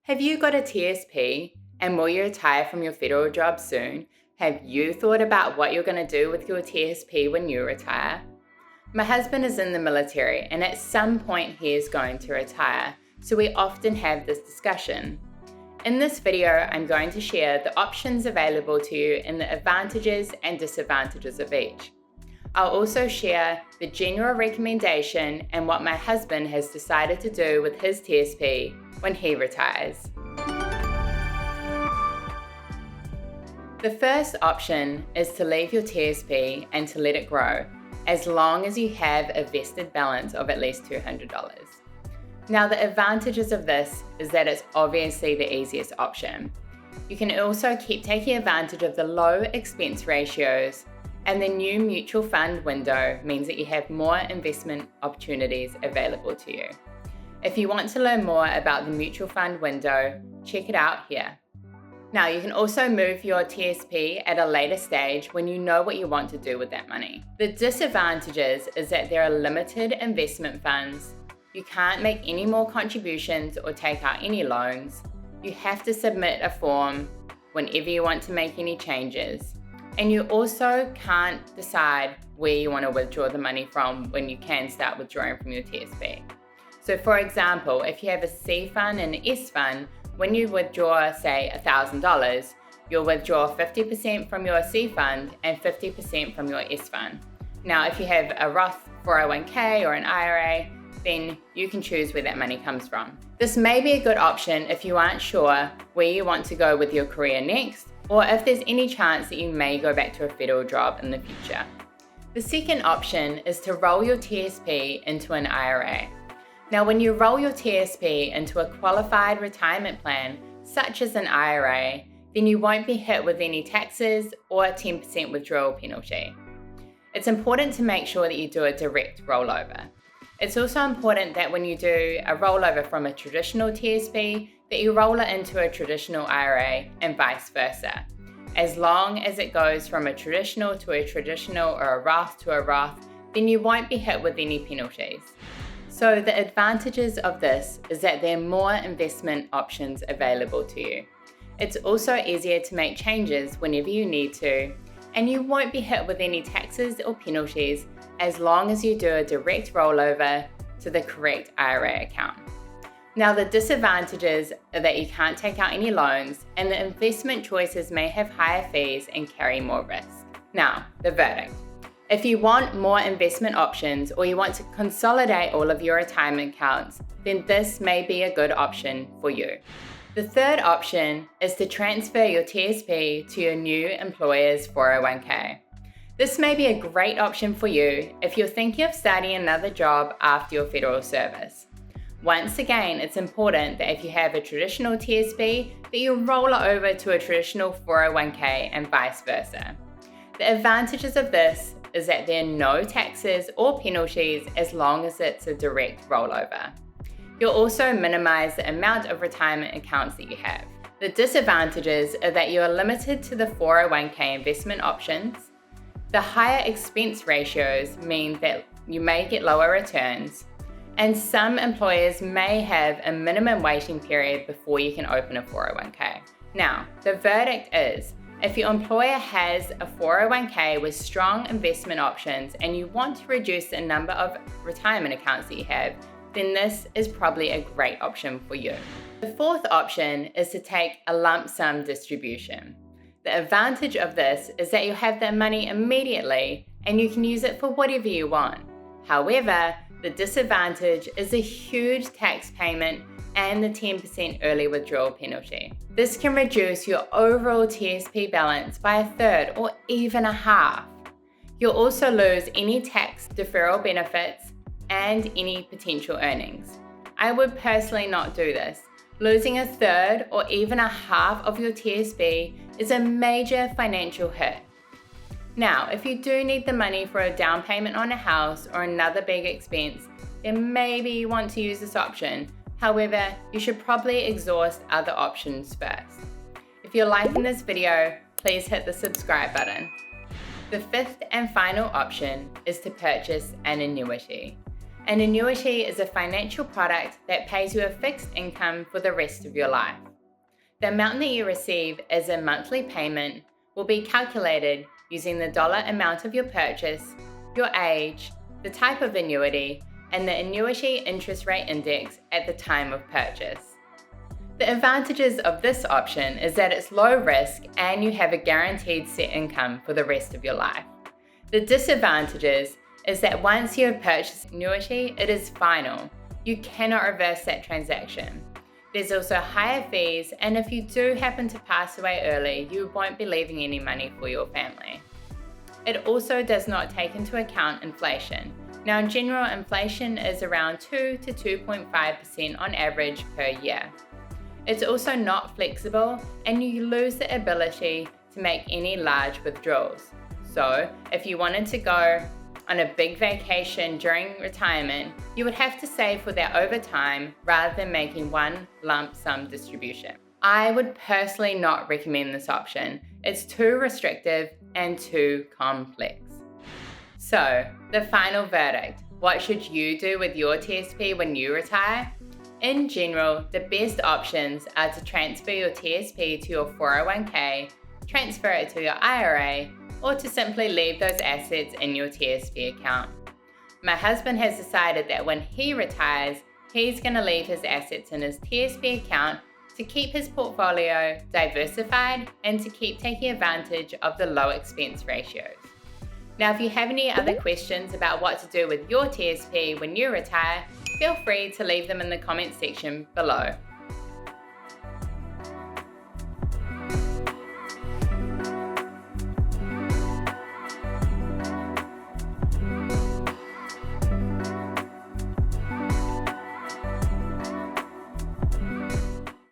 Have you got a TSP and will you retire from your federal job soon? Have you thought about what you're going to do with your TSP when you retire? My husband is in the military and at some point he is going to retire, so we often have this discussion. In this video, I'm going to share the options available to you and the advantages and disadvantages of each. I'll also share the general recommendation and what my husband has decided to do with his TSP when he retires. The first option is to leave your TSP and to let it grow, as long as you have a vested balance of at least $200. Now, the advantages of this is that it's obviously the easiest option. You can also keep taking advantage of the low expense ratios, and the new mutual fund window means that you have more investment opportunities available to you. If you want to learn more about the mutual fund window, check it out here. Now, you can also move your TSP at a later stage when you know what you want to do with that money. The disadvantages is that there are limited investment funds. You can't make any more contributions or take out any loans. You have to submit a form whenever you want to make any changes. And you also can't decide where you want to withdraw the money from when you can start withdrawing from your TSP. So for example, if you have a C fund and an S fund, when you withdraw, say, $1,000, you'll withdraw 50% from your C fund and 50% from your S fund. Now, if you have a Roth 401k or an IRA, then you can choose where that money comes from. This may be a good option if you aren't sure where you want to go with your career next, or if there's any chance that you may go back to a federal job in the future. The second option is to roll your TSP into an IRA. Now, when you roll your TSP into a qualified retirement plan, such as an IRA, then you won't be hit with any taxes or a 10% withdrawal penalty. It's important to make sure that you do a direct rollover. It's also important that when you do a rollover from a traditional TSP, that you roll it into a traditional IRA and vice versa. As long as it goes from a traditional to a traditional or a Roth to a Roth, then you won't be hit with any penalties. So the advantages of this is that there are more investment options available to you. It's also easier to make changes whenever you need to, and you won't be hit with any taxes or penalties as long as you do a direct rollover to the correct IRA account. Now, the disadvantages are that you can't take out any loans and the investment choices may have higher fees and carry more risk. Now, the verdict. If you want more investment options or you want to consolidate all of your retirement accounts, then this may be a good option for you. The third option is to transfer your TSP to your new employer's 401k. This may be a great option for you if you're thinking of starting another job after your federal service. Once again, it's important that if you have a traditional TSP, that you roll it over to a traditional 401k and vice versa. The advantages of this is that there are no taxes or penalties as long as it's a direct rollover. You'll also minimize the amount of retirement accounts that you have. The disadvantages are that you are limited to the 401k investment options. The higher expense ratios mean that you may get lower returns, and some employers may have a minimum waiting period before you can open a 401k. Now, the verdict is, if your employer has a 401k with strong investment options and you want to reduce the number of retirement accounts that you have, then this is probably a great option for you. The fourth option is to take a lump sum distribution. The advantage of this is that you have that money immediately and you can use it for whatever you want. However, the disadvantage is a huge tax payment and the 10% early withdrawal penalty. This can reduce your overall TSP balance by a third or even a half. You'll also lose any tax deferral benefits and any potential earnings. I would personally not do this. Losing a third or even a half of your TSP is a major financial hit. Now, if you do need the money for a down payment on a house or another big expense, then maybe you want to use this option. However, you should probably exhaust other options first. If you're liking this video, please hit the subscribe button. The fifth and final option is to purchase an annuity. An annuity is a financial product that pays you a fixed income for the rest of your life. The amount that you receive as a monthly payment will be calculated using the dollar amount of your purchase, your age, the type of annuity, and the annuity interest rate index at the time of purchase. The advantages of this option is that it's low risk and you have a guaranteed set income for the rest of your life. The disadvantages is that once you have purchased an annuity, it is final. You cannot reverse that transaction. There's also higher fees, and if you do happen to pass away early, you won't be leaving any money for your family. It also does not take into account inflation. Now, in general, inflation is around 2 to 2.5% on average per year. It's also not flexible, and you lose the ability to make any large withdrawals. So, if you wanted to go on a big vacation during retirement, you would have to save for that over time rather than making one lump sum distribution. I would personally not recommend this option. It's too restrictive and too complex. So, the final verdict. What should you do with your TSP when you retire? In general, the best options are to transfer your TSP to your 401k, transfer it to your IRA, or to simply leave those assets in your TSP account. My husband has decided that when he retires, he's going to leave his assets in his TSP account to keep his portfolio diversified and to keep taking advantage of the low expense ratios. Now, if you have any other questions about what to do with your TSP when you retire, feel free to leave them in the comments section below.